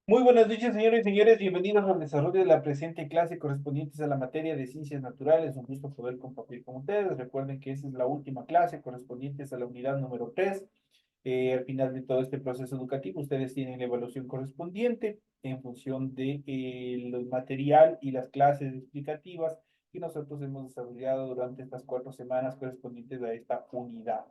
Muy buenas noches, señores y señores. Bienvenidos al desarrollo de la presente clase correspondientes a la materia de ciencias naturales. Un gusto poder compartir con ustedes. Recuerden que esta es la última clase correspondientes a la unidad número 3. Al final de todo este proceso educativo, ustedes tienen la evaluación correspondiente en función de el material y las clases explicativas que nosotros hemos desarrollado durante estas 4 semanas correspondientes a esta unidad.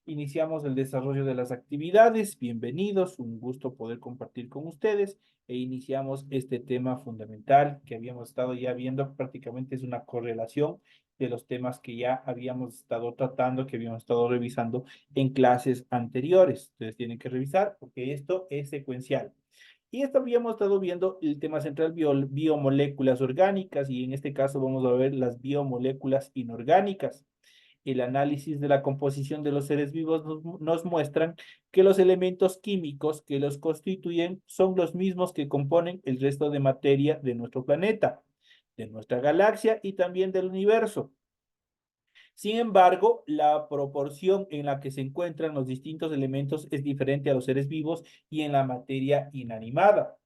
Iniciamos el desarrollo de las actividades. Bienvenidos, un gusto poder compartir con ustedes e iniciamos este tema fundamental que habíamos estado ya viendo. Prácticamente es una correlación de los temas que ya habíamos estado tratando, que habíamos estado revisando en clases anteriores. Ustedes tienen que revisar porque esto es secuencial. Y esto habíamos estado viendo el tema central, biomoléculas orgánicas, y en este caso vamos a ver las biomoléculas inorgánicas. El análisis de la composición de los seres vivos nos muestran que los elementos químicos que los constituyen son los mismos que componen el resto de materia de nuestro planeta, de nuestra galaxia y también del universo. Sin embargo, la proporción en la que se encuentran los distintos elementos es diferente a los seres vivos y en la materia inanimada.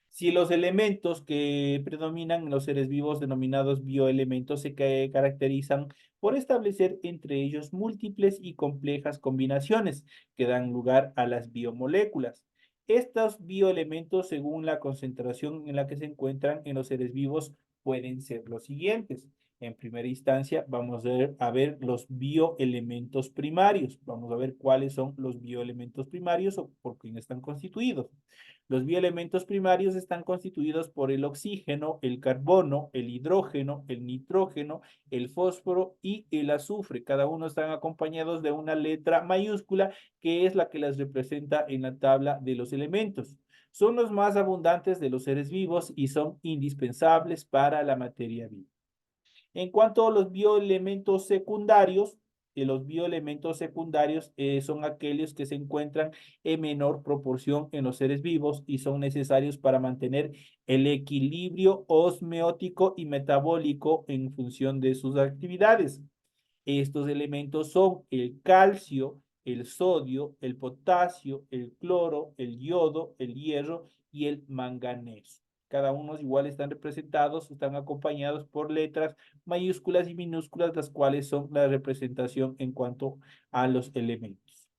Si los elementos que predominan en los seres vivos denominados bioelementos se caracterizan por establecer entre ellos múltiples y complejas combinaciones que dan lugar a las biomoléculas. Estos bioelementos, según la concentración en la que se encuentran en los seres vivos, pueden ser los siguientes. En primera instancia, vamos a ver los bioelementos primarios. Vamos a ver cuáles son los bioelementos primarios o por quién están constituidos. Los bioelementos primarios están constituidos por el oxígeno, el carbono, el hidrógeno, el nitrógeno, el fósforo y el azufre. Cada uno están acompañados de una letra mayúscula que es la que las representa en la tabla de los elementos. Son los más abundantes de los seres vivos y son indispensables para la materia viva. En cuanto a los bioelementos secundarios, los bioelementos secundarios son aquellos que se encuentran en menor proporción en los seres vivos y son necesarios para mantener el equilibrio osmeótico y metabólico en función de sus actividades. Estos elementos son el calcio, el sodio, el potasio, el cloro, el yodo, el hierro y el manganeso. Cada uno igual están representados, están acompañados por letras mayúsculas y minúsculas, las cuales son la representación en cuanto a los elementos.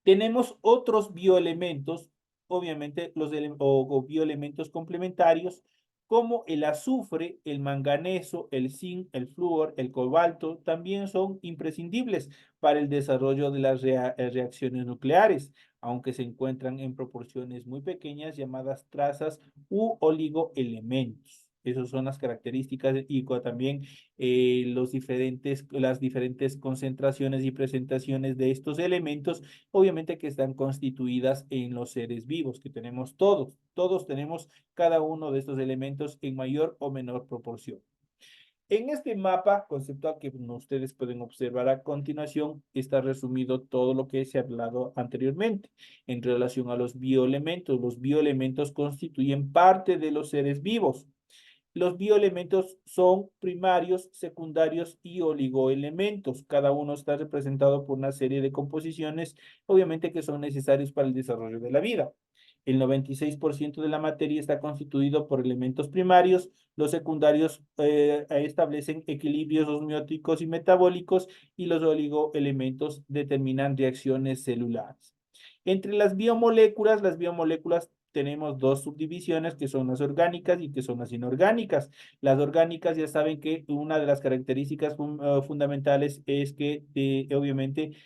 Tenemos otros bioelementos, obviamente o bioelementos complementarios, como el azufre, el manganeso, el zinc, el flúor, el cobalto, también son imprescindibles para el desarrollo de las reacciones nucleares, aunque se encuentran en proporciones muy pequeñas llamadas trazas u oligoelementos. Esas son las características y también las diferentes concentraciones y presentaciones de estos elementos, obviamente que están constituidas en los seres vivos, que tenemos todos. Todos tenemos cada uno de estos elementos en mayor o menor proporción. En este mapa conceptual que ustedes pueden observar a continuación, está resumido todo lo que se ha hablado anteriormente en relación a los bioelementos. Los bioelementos constituyen parte de los seres vivos. Los bioelementos son primarios, secundarios y oligoelementos. Cada uno está representado por una serie de composiciones, obviamente que son necesarios para el desarrollo de la vida. El 96% de la materia está constituido por elementos primarios. Los secundarios establecen equilibrios osmióticos y metabólicos y los oligoelementos determinan reacciones celulares. Entre las biomoléculas tenemos dos subdivisiones que son las orgánicas y que son las inorgánicas. Las orgánicas ya saben que una de las características fundamentales es que obviamente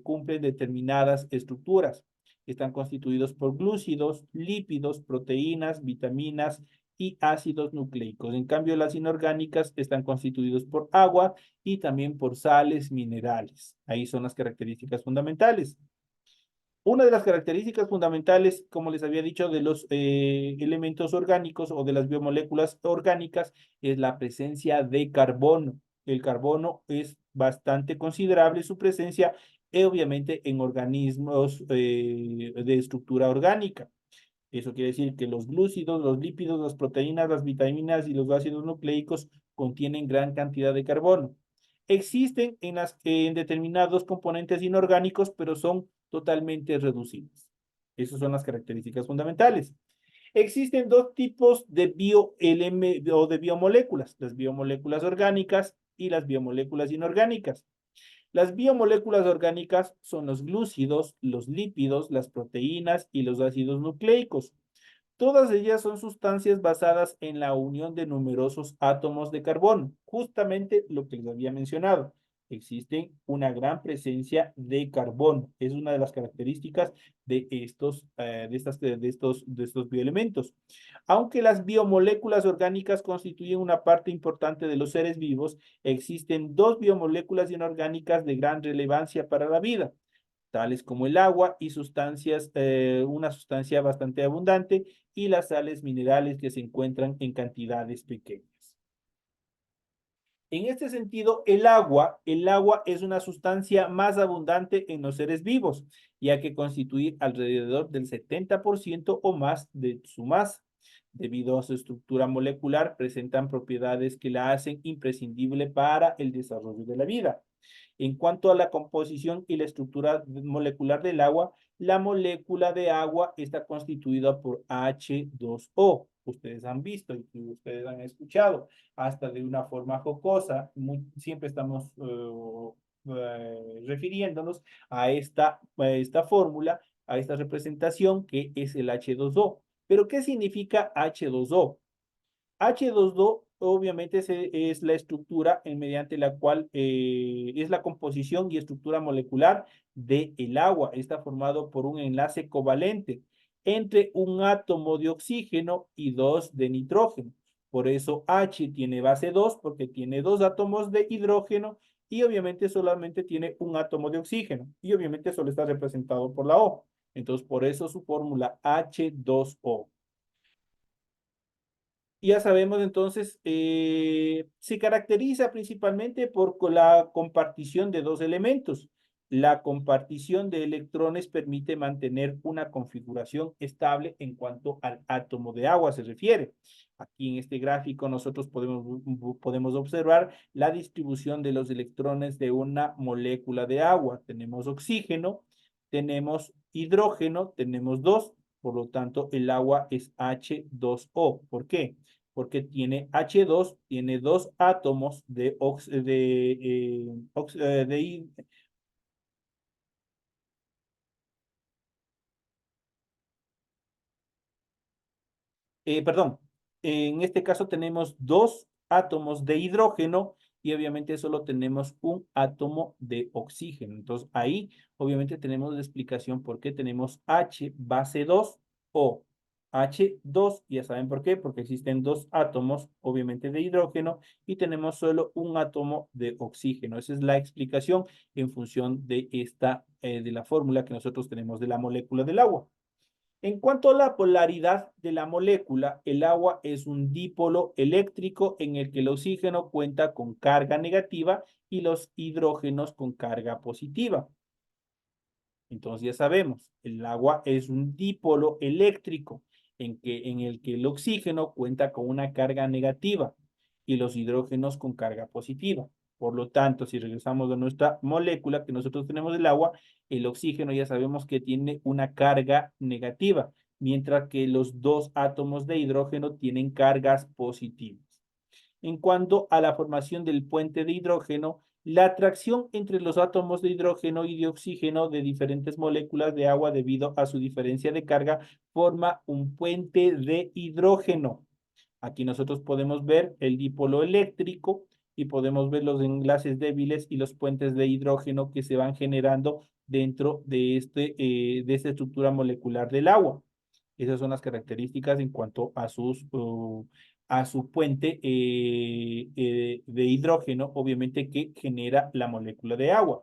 cumplen determinadas estructuras. Están constituidos por glúcidos, lípidos, proteínas, vitaminas y ácidos nucleicos. En cambio, las inorgánicas están constituidos por agua y también por sales minerales. Ahí son las características fundamentales. Una de las características fundamentales, como les había dicho, de los elementos orgánicos o de las biomoléculas orgánicas es la presencia de carbono. El carbono es bastante considerable su presencia, obviamente, en organismos de estructura orgánica. Eso quiere decir que los glúcidos, los lípidos, las proteínas, las vitaminas y los ácidos nucleicos contienen gran cantidad de carbono. Existen en determinados componentes inorgánicos, pero son totalmente reducidos. Esas son las características fundamentales. Existen dos tipos de o de biomoléculas, las biomoléculas orgánicas y las biomoléculas inorgánicas. Las biomoléculas orgánicas son los glúcidos, los lípidos, las proteínas y los ácidos nucleicos. Todas ellas son sustancias basadas en la unión de numerosos átomos de carbono, justamente lo que les había mencionado. Existe una gran presencia de carbono. Es una de las características de estos bioelementos. Aunque las biomoléculas orgánicas constituyen una parte importante de los seres vivos, existen dos biomoléculas inorgánicas de gran relevancia para la vida, tales como el agua y una sustancia bastante abundante, y las sales minerales que se encuentran en cantidades pequeñas. En este sentido, el agua es una sustancia más abundante en los seres vivos, ya que constituye alrededor del 70% o más de su masa. Debido a su estructura molecular, presentan propiedades que la hacen imprescindible para el desarrollo de la vida. En cuanto a la composición y la estructura molecular del agua, la molécula de agua está constituida por H2O. Ustedes han visto y ustedes han escuchado, hasta de una forma jocosa, siempre estamos refiriéndonos a esta fórmula, a esta representación que es el H2O. ¿Pero qué significa H2O? H2O obviamente es la estructura mediante la cual es la composición y estructura molecular del agua. Está formado por un enlace covalente entre un átomo de oxígeno y dos de nitrógeno. Por eso H tiene base 2 porque tiene dos átomos de hidrógeno y obviamente solamente tiene un átomo de oxígeno. Y obviamente solo está representado por la O. Entonces, por eso su fórmula H2O. Ya sabemos entonces, se caracteriza principalmente por la compartición de dos elementos. La compartición de electrones permite mantener una configuración estable en cuanto al átomo de agua se refiere. Aquí en este gráfico nosotros podemos observar la distribución de los electrones de una molécula de agua. Tenemos oxígeno, tenemos hidrógeno, tenemos dos. Por lo tanto, el agua es H2O. ¿Por qué? Porque tiene H2, tiene dos átomos perdón, en este caso tenemos dos átomos de hidrógeno y obviamente solo tenemos un átomo de oxígeno. Entonces ahí obviamente tenemos la explicación por qué tenemos H base 2 o H2, ya saben por qué, porque existen dos átomos obviamente de hidrógeno y tenemos solo un átomo de oxígeno. Esa es la explicación en función de la fórmula que nosotros tenemos de la molécula del agua. En cuanto a la polaridad de la molécula, el agua es un dipolo eléctrico en el que el oxígeno cuenta con carga negativa y los hidrógenos con carga positiva. Entonces ya sabemos, el agua es un dipolo eléctrico en el que el oxígeno cuenta con una carga negativa y los hidrógenos con carga positiva. Por lo tanto, si regresamos a nuestra molécula que nosotros tenemos del agua, el oxígeno ya sabemos que tiene una carga negativa, mientras que los dos átomos de hidrógeno tienen cargas positivas. En cuanto a la formación del puente de hidrógeno, la atracción entre los átomos de hidrógeno y de oxígeno de diferentes moléculas de agua debido a su diferencia de carga forma un puente de hidrógeno. Aquí nosotros podemos ver el dipolo eléctrico y podemos ver los enlaces débiles y los puentes de hidrógeno que se van generando dentro de esta estructura molecular del agua. Esas son las características en cuanto a su puente de hidrógeno, obviamente que genera la molécula de agua.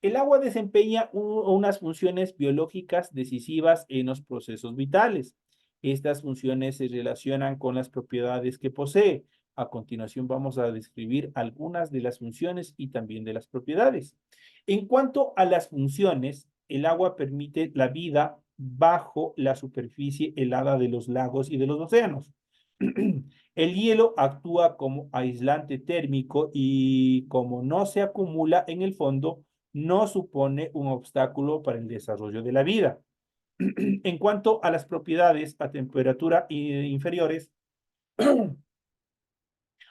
El agua desempeña unas funciones biológicas decisivas en los procesos vitales. Estas funciones se relacionan con las propiedades que posee. A continuación vamos a describir algunas de las funciones y también de las propiedades. En cuanto a las funciones, el agua permite la vida bajo la superficie helada de los lagos y de los océanos. El hielo actúa como aislante térmico y como no se acumula en el fondo, no supone un obstáculo para el desarrollo de la vida. En cuanto a las propiedades a temperatura inferiores,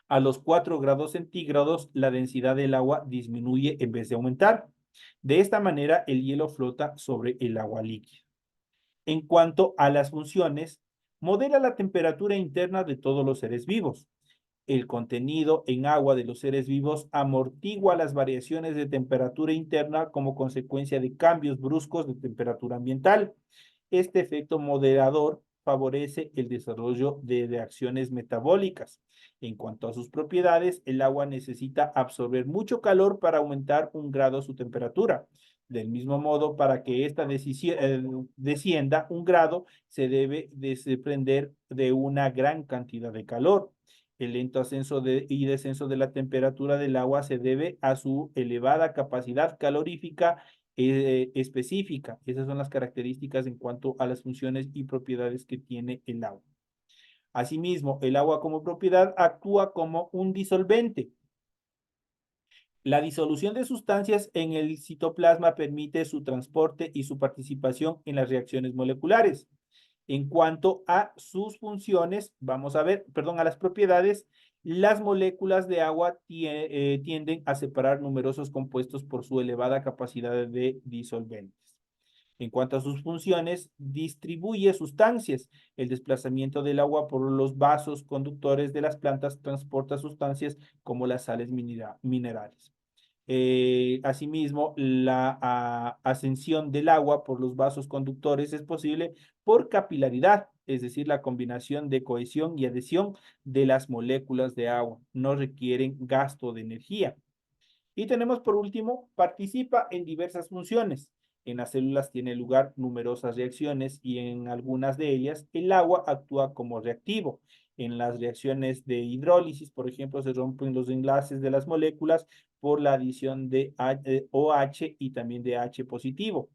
a los 4 grados centígrados, la densidad del agua disminuye en vez de aumentar. De esta manera, el hielo flota sobre el agua líquida. En cuanto a las funciones, modera la temperatura interna de todos los seres vivos. El contenido en agua de los seres vivos amortigua las variaciones de temperatura interna como consecuencia de cambios bruscos de temperatura ambiental. Este efecto moderador favorece el desarrollo de reacciones metabólicas. En cuanto a sus propiedades, el agua necesita absorber mucho calor para aumentar 1 grado su temperatura. Del mismo modo, para que ésta descienda 1 grado, se debe desprender de una gran cantidad de calor. El lento ascenso y descenso de la temperatura del agua se debe a su elevada capacidad calorífica específica. Esas son las características en cuanto a las funciones y propiedades que tiene el agua. Asimismo, el agua como propiedad actúa como un disolvente. La disolución de sustancias en el citoplasma permite su transporte y su participación en las reacciones moleculares. En cuanto a sus funciones, vamos a ver, perdón, a las propiedades, las moléculas de agua tienden a separar numerosos compuestos por su elevada capacidad de disolventes. En cuanto a sus funciones, distribuye sustancias. El desplazamiento del agua por los vasos conductores de las plantas transporta sustancias como las sales minerales. Asimismo, la ascensión del agua por los vasos conductores es posible por capilaridad, es decir, la combinación de cohesión y adhesión de las moléculas de agua. No requieren gasto de energía. Y tenemos por último, participa en diversas funciones. En las células tiene lugar numerosas reacciones y en algunas de ellas el agua actúa como reactivo. En las reacciones de hidrólisis, por ejemplo, se rompen los enlaces de las moléculas por la adición de OH y también de H positivo.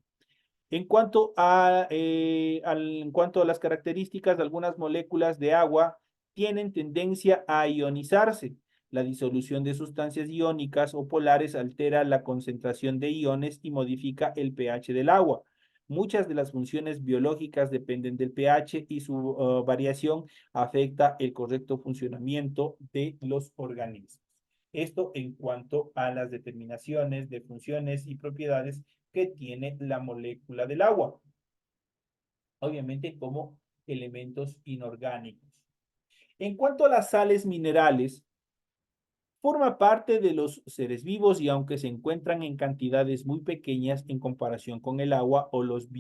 En cuanto a las características, algunas moléculas de agua tienen tendencia a ionizarse. La disolución de sustancias iónicas o polares altera la concentración de iones y modifica el pH del agua. Muchas de las funciones biológicas dependen del pH y su variación afecta el correcto funcionamiento de los organismos. Esto en cuanto a las determinaciones de funciones y propiedades que tiene la molécula del agua, obviamente como elementos inorgánicos. En cuanto a las sales minerales, forma parte de los seres vivos y aunque se encuentran en cantidades muy pequeñas en comparación con el agua o las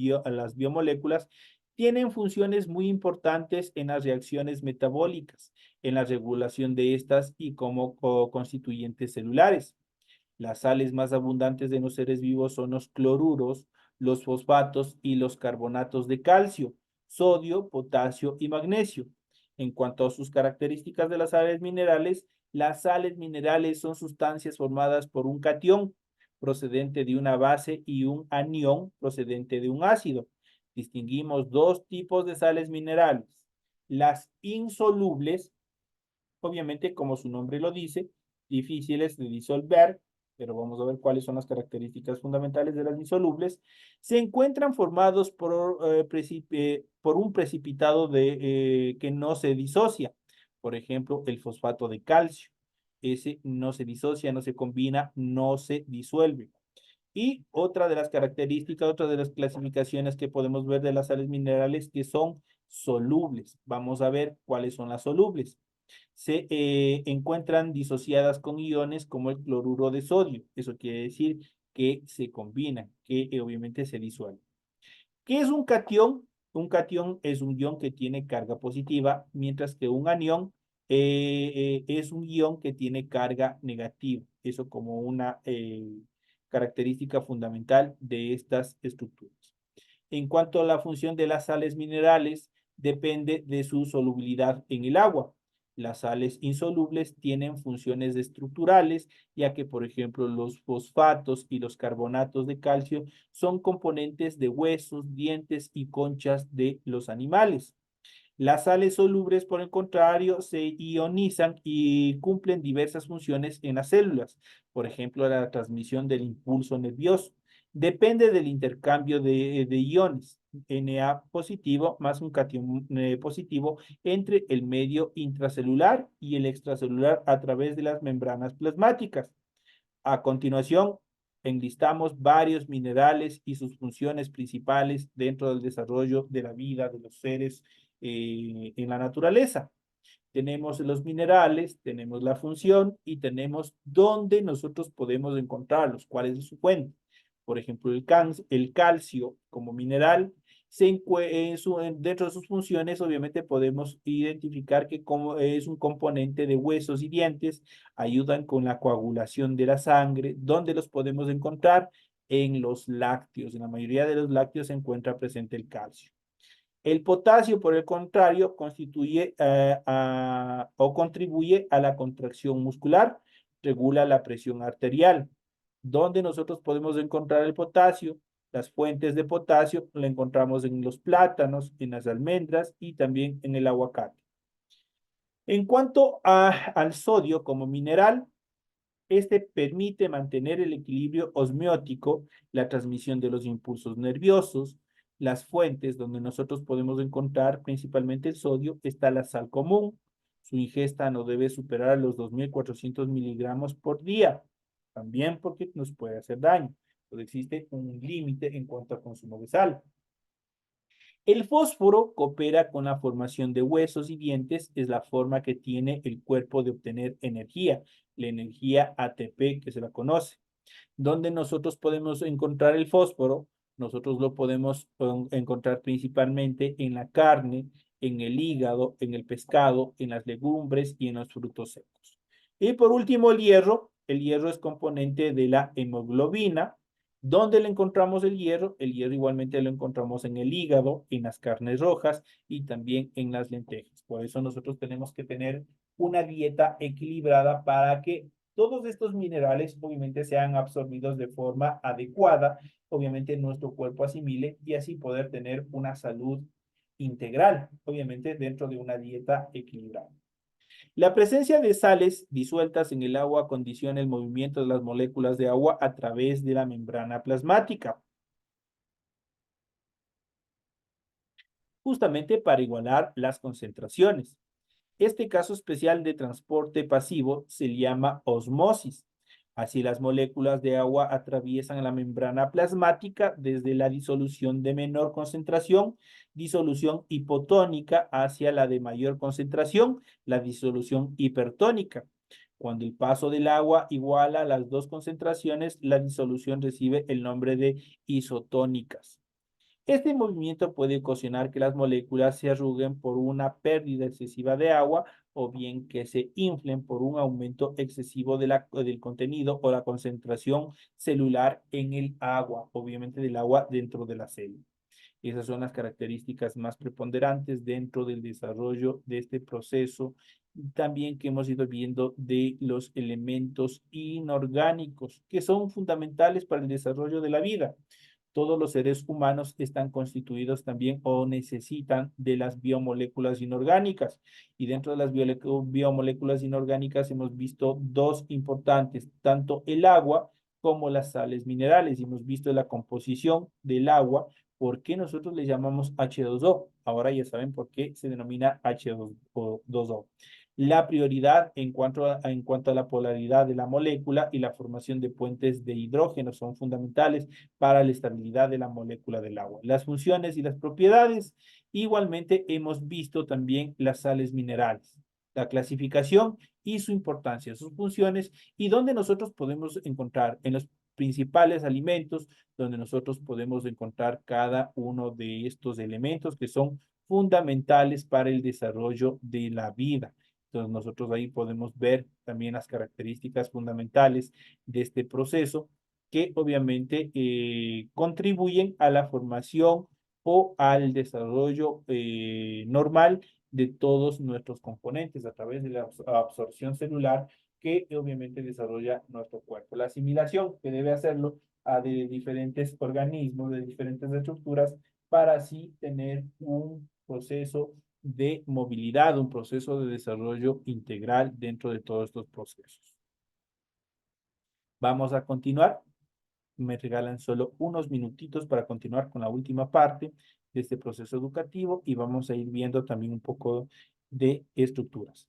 biomoléculas, tienen funciones muy importantes en las reacciones metabólicas, en la regulación de estas y como constituyentes celulares. Las sales más abundantes de los seres vivos son los cloruros, los fosfatos y los carbonatos de calcio, sodio, potasio y magnesio. En cuanto a sus características de las sales minerales son sustancias formadas por un catión procedente de una base y un anión procedente de un ácido. Distinguimos dos tipos de sales minerales. Las insolubles, obviamente como su nombre lo dice, difíciles de disolver, pero vamos a ver cuáles son las características fundamentales de las insolubles, se encuentran formados por un precipitado que no se disocia. Por ejemplo, el fosfato de calcio. Ese no se disocia, no se combina, no se disuelve. Y otra de las características, otra de las clasificaciones que podemos ver de las sales minerales que son solubles. Vamos a ver cuáles son las solubles. Se encuentran disociadas con iones como el cloruro de sodio. Eso quiere decir que se combinan, que obviamente se disuelven. ¿Qué es un catión? Un catión es un ion que tiene carga positiva, mientras que un anión es un ion que tiene carga negativa. Eso como una característica fundamental de estas estructuras. En cuanto a la función de las sales minerales, depende de su solubilidad en el agua. Las sales insolubles tienen funciones estructurales, ya que, por ejemplo, los fosfatos y los carbonatos de calcio son componentes de huesos, dientes y conchas de los animales. Las sales solubles, por el contrario, se ionizan y cumplen diversas funciones en las células, por ejemplo, la transmisión del impulso nervioso. Depende del intercambio de iones, Na positivo más un cation positivo entre el medio intracelular y el extracelular a través de las membranas plasmáticas. A continuación, enlistamos varios minerales y sus funciones principales dentro del desarrollo de la vida de los seres en la naturaleza. Tenemos los minerales, tenemos la función y tenemos dónde nosotros podemos encontrarlos, cuál es su fuente. Por ejemplo, el calcio como mineral, dentro de sus funciones, obviamente podemos identificar que como es un componente de huesos y dientes, ayudan con la coagulación de la sangre. ¿Dónde los podemos encontrar? En los lácteos. En la mayoría de los lácteos se encuentra presente el calcio. El potasio, por el contrario, constituye o contribuye a la contracción muscular, regula la presión arterial. ¿Dónde nosotros podemos encontrar el potasio? Las fuentes de potasio la encontramos en los plátanos, en las almendras y también en el aguacate. En cuanto al sodio como mineral, este permite mantener el equilibrio osmiótico, la transmisión de los impulsos nerviosos. Las fuentes donde nosotros podemos encontrar principalmente el sodio está la sal común. Su ingesta no debe superar los 2.400 miligramos por día, también porque nos puede hacer daño. Entonces existe un límite en cuanto al consumo de sal. El fósforo coopera con la formación de huesos y dientes, es la forma que tiene el cuerpo de obtener energía, la energía ATP que se la conoce. ¿Dónde nosotros podemos encontrar el fósforo? Nosotros lo podemos encontrar principalmente en la carne, en el hígado, en el pescado, en las legumbres y en los frutos secos. Y por último, el hierro. El hierro es componente de la hemoglobina. ¿Dónde le encontramos el hierro? El hierro igualmente lo encontramos en el hígado, en las carnes rojas y también en las lentejas. Por eso nosotros tenemos que tener una dieta equilibrada para que todos estos minerales obviamente sean absorbidos de forma adecuada, obviamente nuestro cuerpo asimile y así poder tener una salud integral, obviamente dentro de una dieta equilibrada. La presencia de sales disueltas en el agua condiciona el movimiento de las moléculas de agua a través de la membrana plasmática, justamente para igualar las concentraciones. Este caso especial de transporte pasivo se llama osmosis. Así las moléculas de agua atraviesan la membrana plasmática desde la disolución de menor concentración, disolución hipotónica, hacia la de mayor concentración, la disolución hipertónica. Cuando el paso del agua iguala las dos concentraciones, la disolución recibe el nombre de isotónicas. Este movimiento puede ocasionar que las moléculas se arruguen por una pérdida excesiva de agua o bien que se inflen por un aumento excesivo del contenido o la concentración celular en el agua, obviamente del agua dentro de la célula. Esas son las características más preponderantes dentro del desarrollo de este proceso. También que hemos ido viendo de los elementos inorgánicos que son fundamentales para el desarrollo de la vida. Todos los seres humanos están constituidos también o necesitan de las biomoléculas inorgánicas. Y dentro de las biomoléculas inorgánicas hemos visto dos importantes, tanto el agua como las sales minerales. Y hemos visto la composición del agua, por qué nosotros le llamamos H2O. Ahora ya saben por qué se denomina H2O. La prioridad en cuanto a la polaridad de la molécula y la formación de puentes de hidrógeno son fundamentales para la estabilidad de la molécula del agua. Las funciones y las propiedades, igualmente hemos visto también las sales minerales, la clasificación y su importancia, sus funciones y dónde nosotros podemos encontrar en los principales alimentos, donde nosotros podemos encontrar cada uno de estos elementos que son fundamentales para el desarrollo de la vida. Entonces nosotros ahí podemos ver también las características fundamentales de este proceso que obviamente contribuyen a la formación o al desarrollo normal de todos nuestros componentes a través de la absorción celular que obviamente desarrolla nuestro cuerpo. La asimilación que debe hacerlo a de diferentes organismos, de diferentes estructuras, para así tener un proceso de movilidad, un proceso de desarrollo integral dentro de todos estos procesos. Vamos a continuar. me regalan solo unos minutitos para continuar con la última parte de este proceso educativo y vamos a ir viendo también un poco de estructuras.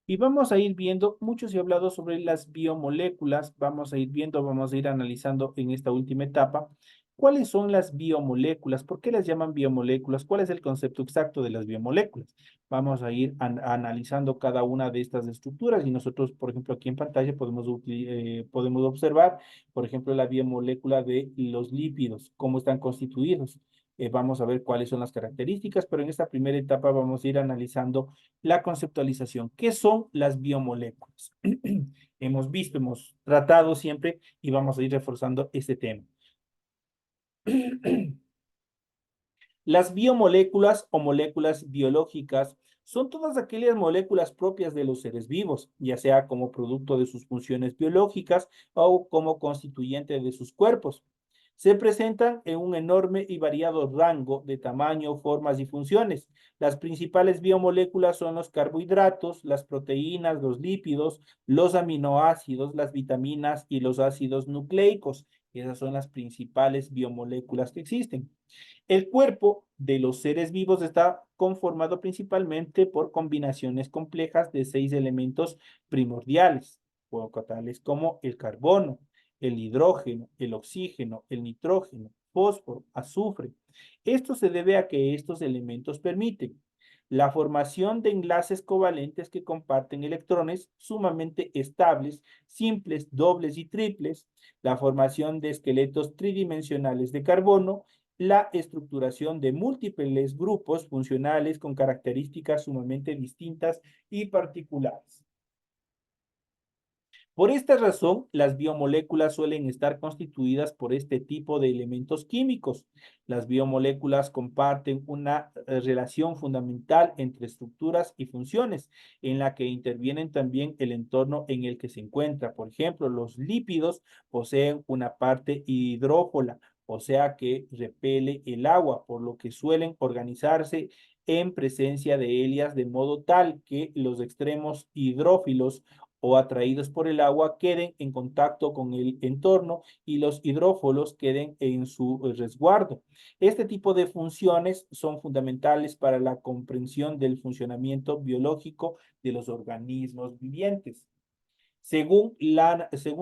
Y vamos a ir viendo, mucho se ha hablado sobre las biomoléculas, vamos a ir analizando en esta última etapa cuáles son las biomoléculas, por qué las llaman biomoléculas, cuál es el concepto exacto de las biomoléculas. Vamos a ir analizando cada una de estas estructuras y nosotros, por ejemplo, aquí en pantalla podemos observar, por ejemplo, la biomolécula de los lípidos, cómo están constituidos. Vamos a ver cuáles son las características, pero en esta primera etapa vamos a ir analizando la conceptualización. ¿Qué son las biomoléculas? Hemos visto, hemos tratado siempre y vamos a ir reforzando este tema. Las biomoléculas o moléculas biológicas son todas aquellas moléculas propias de los seres vivos, ya sea como producto de sus funciones biológicas o como constituyente de sus cuerpos. Se presentan en un enorme y variado rango de tamaño, formas y funciones. Las principales biomoléculas son los carbohidratos, las proteínas, los lípidos, los aminoácidos, las vitaminas y los ácidos nucleicos. Esas son las principales biomoléculas que existen. El cuerpo de los seres vivos está conformado principalmente por combinaciones complejas de 6 elementos primordiales, tales como el carbono, el hidrógeno, el oxígeno, el nitrógeno, fósforo, azufre. Esto se debe a que estos elementos permiten la formación de enlaces covalentes que comparten electrones sumamente estables, simples, dobles y triples, la formación de esqueletos tridimensionales de carbono, la estructuración de múltiples grupos funcionales con características sumamente distintas y particulares. Por esta razón, las biomoléculas suelen estar constituidas por este tipo de elementos químicos. Las biomoléculas comparten una relación fundamental entre estructuras y funciones, en la que intervienen también el entorno en el que se encuentra. Por ejemplo, los lípidos poseen una parte hidrófola, o sea que repele el agua, por lo que suelen organizarse en presencia de ellas de modo tal que los extremos hidrófilos o atraídos por el agua queden en contacto con el entorno y los hidrófolos queden en su resguardo. Este tipo de funciones son fundamentales para la comprensión del funcionamiento biológico de los organismos vivientes. Según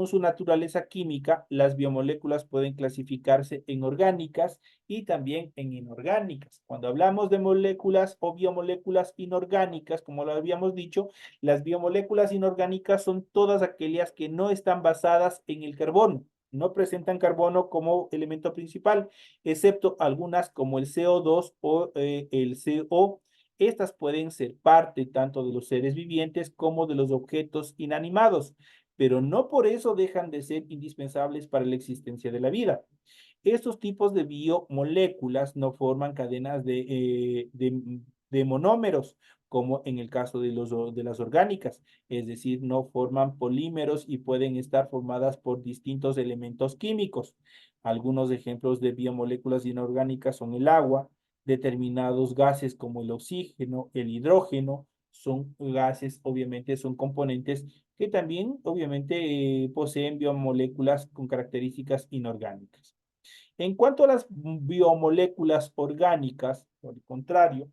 su naturaleza química, las biomoléculas pueden clasificarse en orgánicas y también en inorgánicas. Cuando hablamos de moléculas o biomoléculas inorgánicas, como lo habíamos dicho, las biomoléculas inorgánicas son todas aquellas que no están basadas en el carbono, no presentan carbono como elemento principal, excepto algunas como el CO2 o el CO. Estas pueden ser parte tanto de los seres vivientes como de los objetos inanimados, pero no por eso dejan de ser indispensables para la existencia de la vida. Estos tipos de biomoléculas no forman cadenas de monómeros, como en el caso de las orgánicas, es decir, no forman polímeros y pueden estar formadas por distintos elementos químicos. Algunos ejemplos de biomoléculas inorgánicas son el agua, determinados gases como el oxígeno, el hidrógeno, son gases, obviamente, son componentes que también, obviamente, poseen biomoléculas con características inorgánicas. En cuanto a las biomoléculas orgánicas, por el contrario,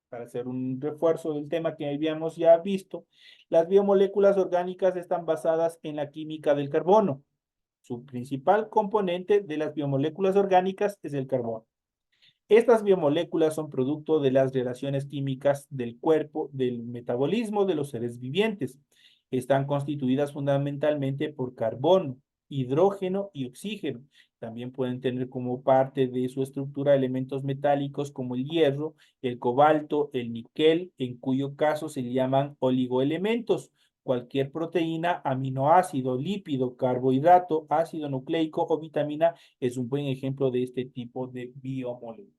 para hacer un refuerzo del tema que habíamos ya visto, las biomoléculas orgánicas están basadas en la química del carbono. Su principal componente de las biomoléculas orgánicas es el carbono. Estas biomoléculas son producto de las relaciones químicas del cuerpo, del metabolismo de los seres vivientes. Están constituidas fundamentalmente por carbono, hidrógeno y oxígeno. También pueden tener como parte de su estructura elementos metálicos como el hierro, el cobalto, el níquel, en cuyo caso se llaman oligoelementos. Cualquier proteína, aminoácido, lípido, carbohidrato, ácido nucleico o vitamina es un buen ejemplo de este tipo de biomoléculas.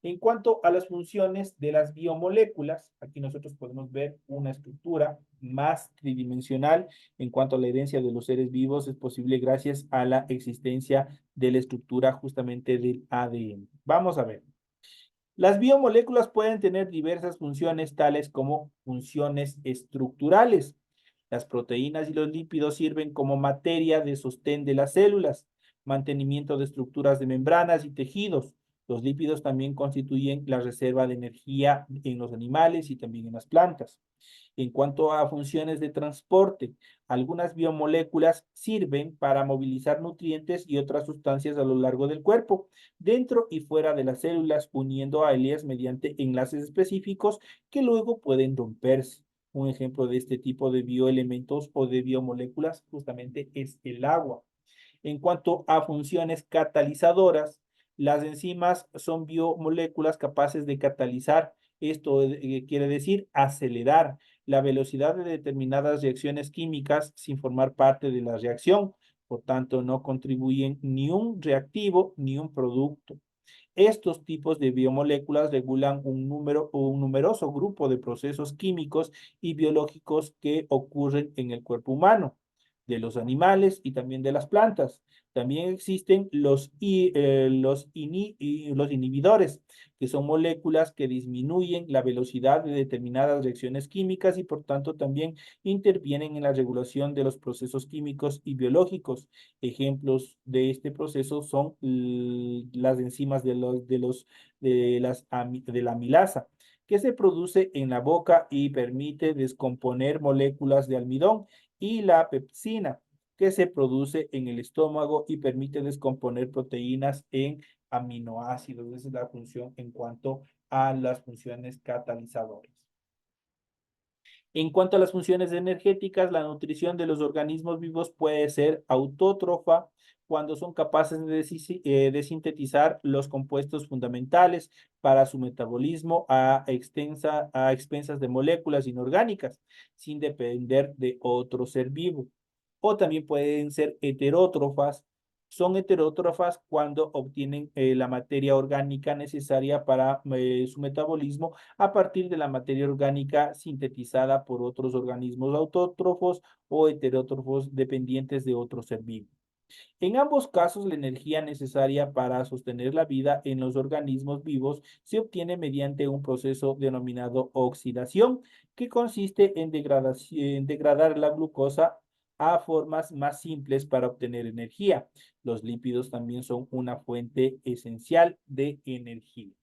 En cuanto a las funciones de las biomoléculas, aquí nosotros podemos ver una estructura más tridimensional. En cuanto a la herencia de los seres vivos, es posible gracias a la existencia de la estructura justamente del ADN. Vamos a ver. Las biomoléculas pueden tener diversas funciones, tales como funciones estructurales. Las proteínas y los lípidos sirven como materia de sostén de las células, mantenimiento de estructuras de membranas y tejidos. Los lípidos también constituyen la reserva de energía en los animales y también en las plantas. En cuanto a funciones de transporte, algunas biomoléculas sirven para movilizar nutrientes y otras sustancias a lo largo del cuerpo, dentro y fuera de las células, uniendo a ellas mediante enlaces específicos que luego pueden romperse. Un ejemplo de este tipo de bioelementos o de biomoléculas justamente es el agua. En cuanto a funciones catalizadoras, las enzimas son biomoléculas capaces de catalizar. Esto quiere decir acelerar la velocidad de determinadas reacciones químicas sin formar parte de la reacción. Por tanto, no contribuyen ni un reactivo ni un producto. Estos tipos de biomoléculas regulan un número o un numeroso grupo de procesos químicos y biológicos que ocurren en el cuerpo humano, de los animales y también de las plantas. También existen los inhibidores, que son moléculas que disminuyen la velocidad de determinadas reacciones químicas y por tanto también intervienen en la regulación de los procesos químicos y biológicos. Ejemplos de este proceso son las enzimas de la amilasa, que se produce en la boca y permite descomponer moléculas de almidón, y la pepsina, que se produce en el estómago y permite descomponer proteínas en aminoácidos. Esa es la función en cuanto a las funciones catalizadoras. En cuanto a las funciones energéticas, la nutrición de los organismos vivos puede ser autótrofa cuando son capaces de sintetizar los compuestos fundamentales para su metabolismo a expensas de moléculas inorgánicas, sin depender de otro ser vivo. O también pueden ser heterótrofas. Son heterótrofas cuando obtienen la materia orgánica necesaria para su metabolismo a partir de la materia orgánica sintetizada por otros organismos autótrofos o heterótrofos dependientes de otro ser vivo. En ambos casos, la energía necesaria para sostener la vida en los organismos vivos se obtiene mediante un proceso denominado oxidación, que consiste en degradar la glucosa a formas más simples para obtener energía. Los lípidos también son una fuente esencial de energía.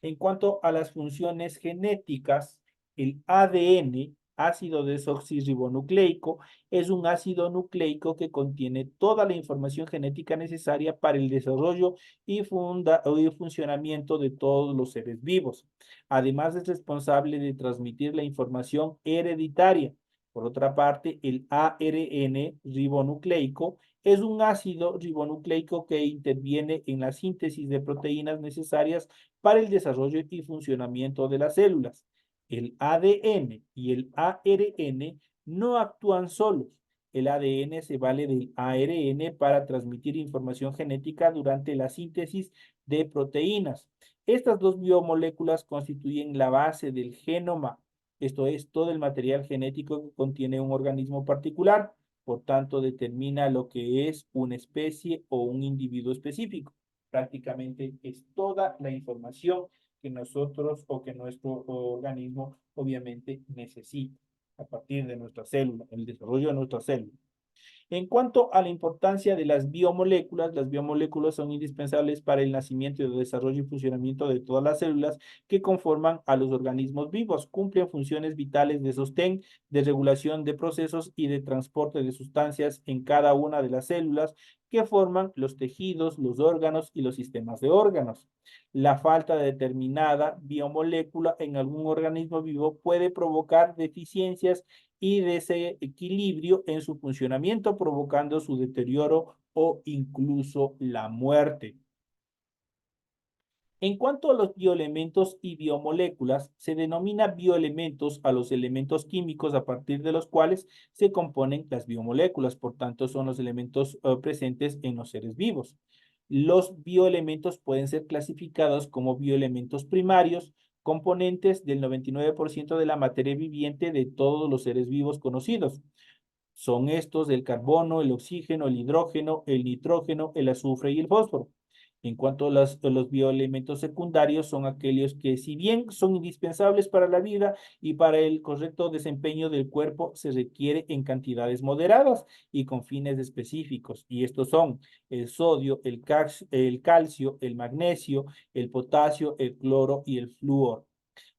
En cuanto a las funciones genéticas, el ADN, ácido desoxirribonucleico, es un ácido nucleico que contiene toda la información genética necesaria para el desarrollo y funcionamiento de todos los seres vivos. Además, es responsable de transmitir la información hereditaria. Por otra parte, el ARN ribonucleico es un ácido ribonucleico que interviene en la síntesis de proteínas necesarias para el desarrollo y funcionamiento de las células. El ADN y el ARN no actúan solos. El ADN se vale del ARN para transmitir información genética durante la síntesis de proteínas. Estas dos biomoléculas constituyen la base del genoma, esto es, todo el material genético que contiene un organismo particular. Por tanto, determina lo que es una especie o un individuo específico. Prácticamente es toda la información que nosotros o que nuestro organismo obviamente necesita a partir de nuestra célula, el desarrollo de nuestra célula. En cuanto a la importancia de las biomoléculas son indispensables para el nacimiento, el desarrollo y funcionamiento de todas las células que conforman a los organismos vivos. Cumplen funciones vitales de sostén, de regulación de procesos y de transporte de sustancias en cada una de las células que forman los tejidos, los órganos y los sistemas de órganos. La falta de determinada biomolécula en algún organismo vivo puede provocar deficiencias y desequilibrio en su funcionamiento, provocando su deterioro o incluso la muerte. En cuanto a los bioelementos y biomoléculas, se denomina bioelementos a los elementos químicos a partir de los cuales se componen las biomoléculas, por tanto son los elementos presentes en los seres vivos. Los bioelementos pueden ser clasificados como bioelementos primarios, componentes del 99% de la materia viviente de todos los seres vivos conocidos. Son estos el carbono, el oxígeno, el hidrógeno, el nitrógeno, el azufre y el fósforo. En cuanto a los bioelementos secundarios, son aquellos que, si bien son indispensables para la vida y para el correcto desempeño del cuerpo, se requiere en cantidades moderadas y con fines específicos. Y estos son el sodio, el calcio, el magnesio, el potasio, el cloro y el flúor.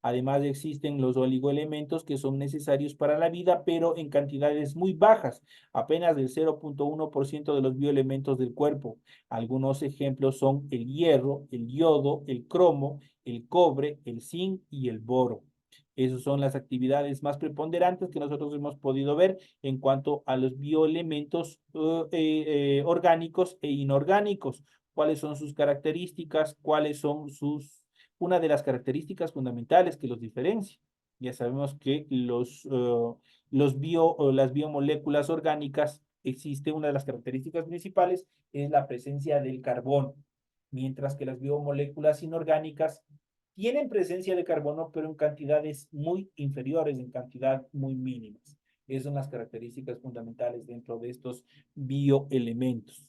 Además, existen los oligoelementos que son necesarios para la vida, pero en cantidades muy bajas, apenas del 0,1% de los bioelementos del cuerpo. Algunos ejemplos son el hierro, el yodo, el cromo, el cobre, el zinc y el boro. Esas son las actividades más preponderantes que nosotros hemos podido ver en cuanto a los bioelementos orgánicos e inorgánicos. ¿Cuáles son sus características? ¿Cuáles son una de las características fundamentales que los diferencia? Ya sabemos que las biomoléculas orgánicas, existe una de las características principales, es la presencia del carbono, mientras que las biomoléculas inorgánicas tienen presencia de carbono, pero en cantidades muy inferiores, en cantidad muy mínimas. Esas son las características fundamentales dentro de estos bioelementos.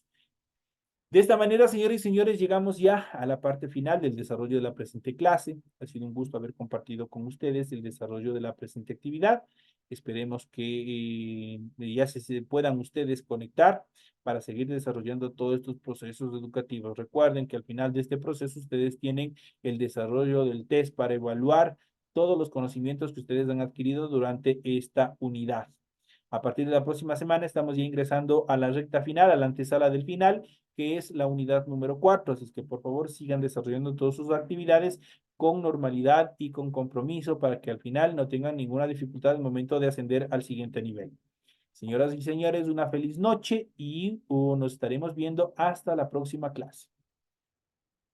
De esta manera, señores y señores, llegamos ya a la parte final del desarrollo de la presente clase. Ha sido un gusto haber compartido con ustedes el desarrollo de la presente actividad. Esperemos que ya se puedan ustedes conectar para seguir desarrollando todos estos procesos educativos. Recuerden que al final de este proceso ustedes tienen el desarrollo del test para evaluar todos los conocimientos que ustedes han adquirido durante esta unidad. A partir de la próxima semana estamos ya ingresando a la recta final, a la antesala del final, que es la unidad número 4. Así es que por favor sigan desarrollando todas sus actividades con normalidad y con compromiso para que al final no tengan ninguna dificultad al momento de ascender al siguiente nivel. Señoras y señores, una feliz noche y nos estaremos viendo hasta la próxima clase.